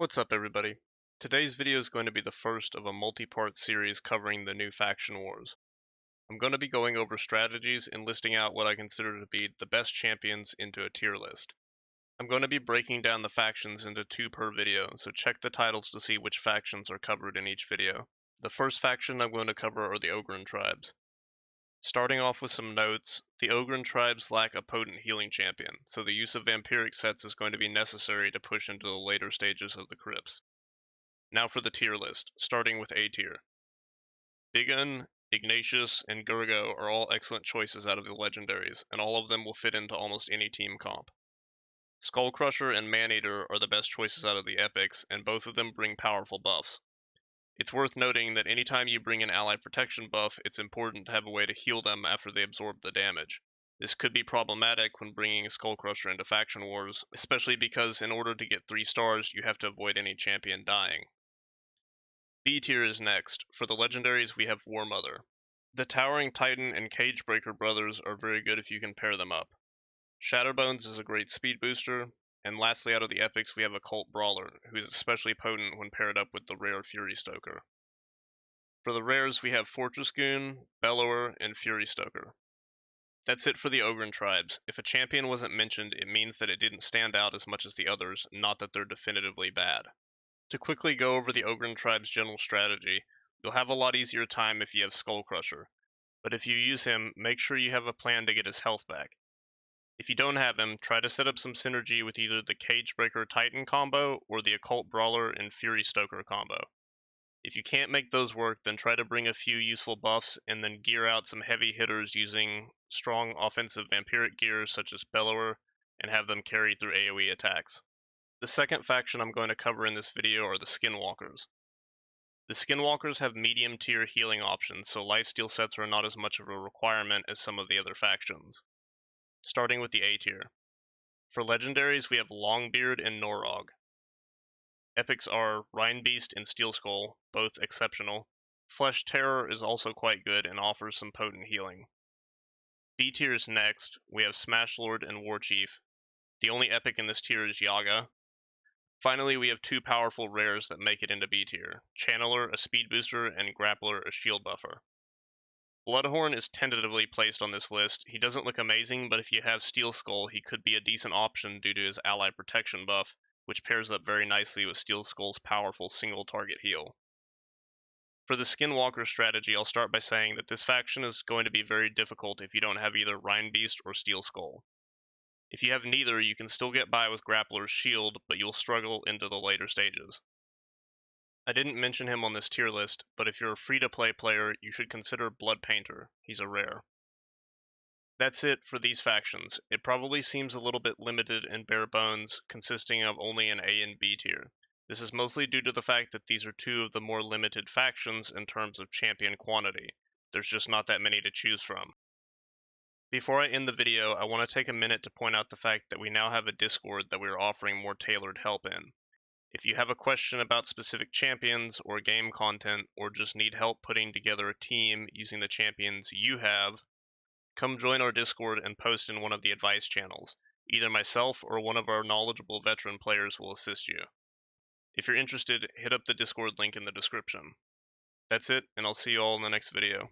What's up, everybody? Today's video is going to be the first of a multi-part series covering the new faction wars. I'm going to be going over strategies and listing out what I consider to be the best champions into a tier list. I'm going to be breaking down the factions into two per video, so check the titles to see which factions are covered in each video. The first faction I'm going to cover are the Ogrin Tribes. Starting off with some notes, the Ogrin Tribes lack a potent healing champion, so the use of vampiric sets is going to be necessary to push into the later stages of the crypts. Now for the tier list, starting with A tier. Bigun, Ignatius, and Gurgo are all excellent choices out of the Legendaries, and all of them will fit into almost any team comp. Skullcrusher and Maneater are the best choices out of the epics, and both of them bring powerful buffs. It's worth noting that anytime you bring an ally protection buff, it's important to have a way to heal them after they absorb the damage. This could be problematic when bringing a Skullcrusher into faction wars, especially because in order to get 3 stars, you have to avoid any champion dying. B tier is next. For the Legendaries, we have War Mother. The Towering Titan and Cagebreaker brothers are very good if you can pair them up. Shatterbones is a great speed booster, and lastly out of the epics we have Occult Brawler, who is especially potent when paired up with the rare Fury Stoker. For the rares we have Fortress Goon, Bellower, and Fury Stoker. That's it for the Ogrin Tribes. If a champion wasn't mentioned, it means that it didn't stand out as much as the others, not that they're definitively bad. To quickly go over the Ogrin Tribe's general strategy, you'll have a lot easier time if you have Skullcrusher, but if you use him, make sure you have a plan to get his health back. If you don't have him, try to set up some synergy with either the Cagebreaker Titan combo or the Occult Brawler and Fury Stoker combo. If you can't make those work, then try to bring a few useful buffs and then gear out some heavy hitters using strong offensive vampiric gear such as Bellower and have them carry through AoE attacks. The second faction I'm going to cover in this video are the Skinwalkers. The Skinwalkers have medium tier healing options, so lifesteal sets are not as much of a requirement as some of the other factions. Starting with the A tier. For Legendaries, we have Longbeard and Norog. Epics are Rhinebeast and Steel Skull, both exceptional. Flesh Terror is also quite good and offers some potent healing. B tier is next. We have Smashlord and Warchief. The only epic in this tier is Yaga. Finally, we have two powerful rares that make it into B tier. Channeler, a speed booster, and Grappler, a shield buffer. Bloodhorn is tentatively placed on this list. He doesn't look amazing, but if you have Steel Skull, he could be a decent option due to his ally protection buff, which pairs up very nicely with Steel Skull's powerful single target heal. For the Skinwalker strategy, I'll start by saying that this faction is going to be very difficult if you don't have either Rhinebeast or Steel Skull. If you have neither, you can still get by with Grappler's shield, but you'll struggle into the later stages. I didn't mention him on this tier list, but if you're a free-to-play player, you should consider Blood Painter. He's a rare. That's it for these factions. It probably seems a little bit limited and bare bones, consisting of only an A and B tier. This is mostly due to the fact that these are two of the more limited factions in terms of champion quantity. There's just not that many to choose from. Before I end the video, I want to take a minute to point out the fact that we now have a Discord that we are offering more tailored help in. If you have a question about specific champions or game content, or just need help putting together a team using the champions you have, come join our Discord and post in one of the advice channels. Either myself or one of our knowledgeable veteran players will assist you. If you're interested, hit up the Discord link in the description. That's it, and I'll see you all in the next video.